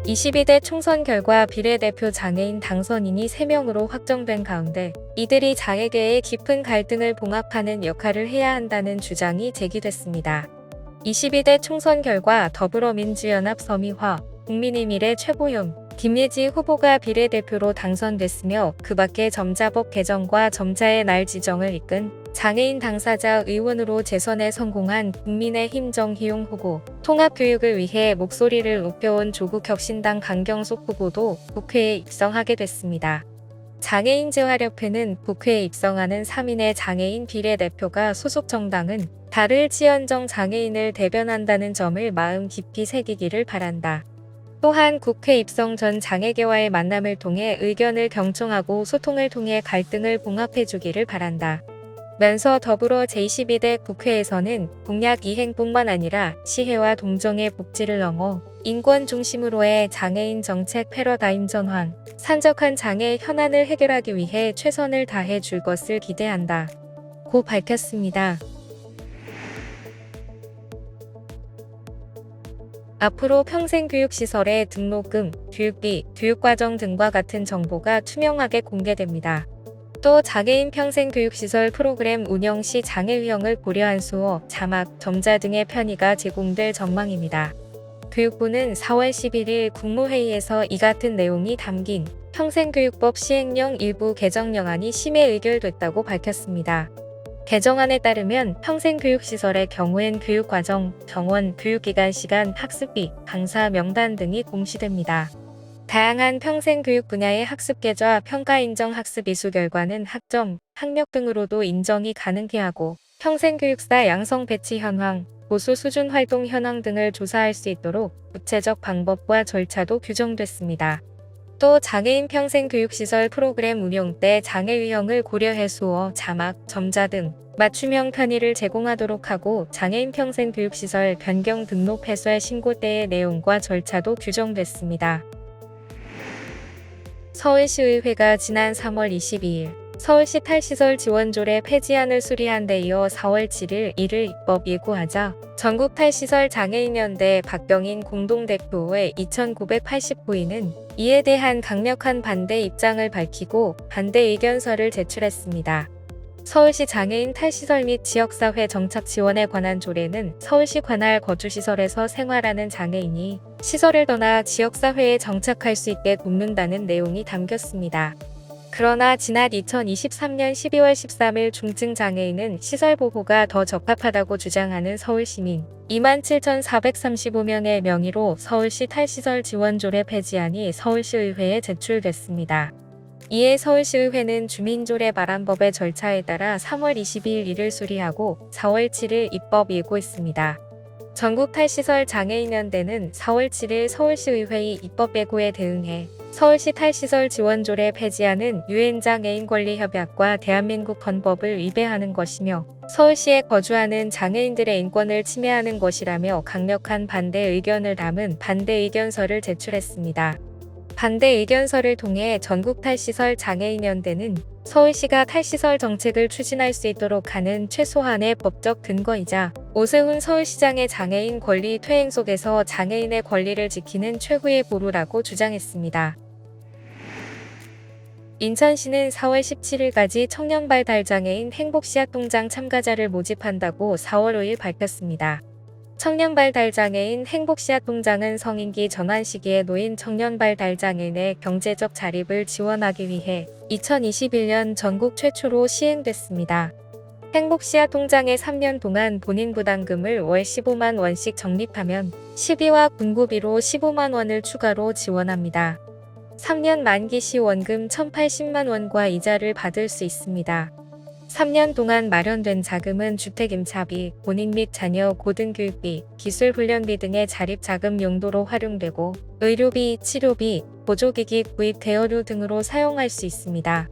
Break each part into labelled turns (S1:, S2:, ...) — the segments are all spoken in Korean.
S1: 22대 총선 결과 비례대표 장애인 당선인이 3명으로 확정된 가운데 이들이 장애계의 깊은 갈등을 봉합하는 역할을 해야 한다는 주장이 제기됐습니다. 22대 총선 결과 더불어민주연합 서미화, 국민의미래 최고윤, 김예지 후보가 비례대표로 당선됐으며 그 밖에 점자법 개정과 점자의 날 지정을 이끈 장애인 당사자 의원으로 재선에 성공한 국민의힘 정희용 후보, 통합교육을 위해 목소리를 높여온 조국혁신당 강경숙 후보도 국회에 입성하게 됐습니다. 장애인재활협회는 국회에 입성하는 3인의 장애인 비례대표가 소속 정당은 다를지언정 장애인을 대변한다는 점을 마음 깊이 새기기를 바란다. 또한 국회 입성 전 장애계와의 만남을 통해 의견을 경청하고 소통을 통해 갈등을 봉합해주기를 바란다. 면서 더불어 제22대 국회에서는 공약 이행뿐만 아니라 시혜와 동정의 복지를 넘어 인권 중심으로의 장애인 정책 패러다임 전환, 산적한 장애 현안을 해결하기 위해 최선을 다해 줄 것을 기대한다. 고 밝혔습니다. 앞으로 평생교육시설의 등록금, 교육비, 교육과정 등과 같은 정보가 투명하게 공개됩니다. 또 장애인 평생교육시설 프로그램 운영 시 장애 유형을 고려한 수어, 자막, 점자 등의 편의가 제공될 전망입니다. 교육부는 4월 11일 국무회의에서 이 같은 내용이 담긴 평생교육법 시행령 일부 개정령안이 심의 의결됐다고 밝혔습니다. 개정안에 따르면 평생교육시설의 경우엔 교육과정, 정원, 교육기간 시간, 학습비, 강사 명단 등이 공시됩니다. 다양한 평생교육 분야의 학습계좌, 평가인정 학습 이수 결과는 학점, 학력 등으로도 인정이 가능해 하고 평생교육사 양성 배치 현황, 고수 수준 활동 현황 등을 조사할 수 있도록 구체적 방법과 절차도 규정됐습니다. 또 장애인 평생교육시설 프로그램 운영 때 장애 유형을 고려해 수어, 자막, 점자 등 맞춤형 편의를 제공하도록 하고 장애인 평생교육시설 변경 등록 해설 신고 때의 내용과 절차도 규정됐습니다. 서울시의회가 지난 3월 22일 서울시 탈시설 지원조례 폐지안을 수리한 데 이어 4월 7일 이를 입법 예고하자 전국 탈시설 장애인연대 박병인 공동대표의 2989인은 이에 대한 강력한 반대 입장을 밝히고 반대 의견서를 제출했습니다. 서울시 장애인 탈시설 및 지역사회 정착 지원에 관한 조례는 서울시 관할 거주시설에서 생활하는 장애인이 시설을 떠나 지역사회에 정착할 수 있게 돕는다는 내용이 담겼습니다. 그러나 지난 2023년 12월 13일 중증장애인은 시설보호가 더 적합하다고 주장하는 서울시민 27,435명의 명의로 서울시 탈시설 지원조례 폐지안이 서울시의회에 제출됐습니다. 이에 서울시의회는 주민조례 발안법의 절차에 따라 3월 22일 이를 수리하고 4월 7일 입법 예고했습니다. 전국 탈시설 장애인연대는 4월 7일 서울시의회의 입법 예고에 대응해 서울시 탈시설 지원조례 폐지안은 유엔장애인권리협약과 대한민국 헌법을 위배하는 것이며 서울시에 거주하는 장애인들의 인권을 침해하는 것이라며 강력한 반대 의견을 담은 반대 의견서를 제출했습니다. 반대 의견서를 통해 전국 탈시설 장애인연대는 서울시가 탈시설 정책을 추진할 수 있도록 하는 최소한의 법적 근거이자 오세훈 서울시장의 장애인 권리 퇴행 속에서 장애인의 권리를 지키는 최후의 보루라고 주장했습니다. 인천시는 4월 17일까지 청년발달장애인 행복시합동장 참가자를 모집한다고 4월 5일 밝혔습니다. 청년발달장애인 행복시합동장은 성인기 전환 시기에 놓인 청년발달장애인의 경제적 자립을 지원하기 위해 2021년 전국 최초로 시행됐습니다. 행복시합동장에 3년 동안 본인 부담금을 월 15만 원씩 적립하면 시비와 군고비로 15만 원을 추가로 지원합니다. 3년 만기 시 원금 1,080만 원과 이자를 받을 수 있습니다. 3년 동안 마련된 자금은 주택임차비, 본인 및 자녀 고등교육비, 기술훈련비 등의 자립자금 용도로 활용되고 의료비, 치료비, 보조기기 구입 대여료 등으로 사용할 수 있습니다.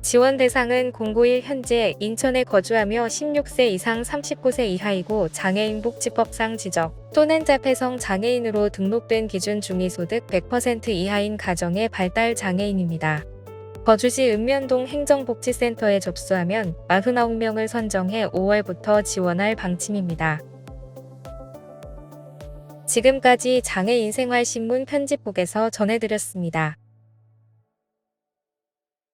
S1: 지원 대상은 091 현재 인천에 거주하며 16세 이상 39세 이하이고 장애인복지법상 지적 또는 자폐성 장애인으로 등록된 기준 중위소득 100% 이하인 가정의 발달 장애인입니다. 거주지 읍면동 행정복지센터에 접수하면 49명을 선정해 5월부터 지원할 방침입니다. 지금까지 장애인 생활신문 편집국에서 전해드렸습니다.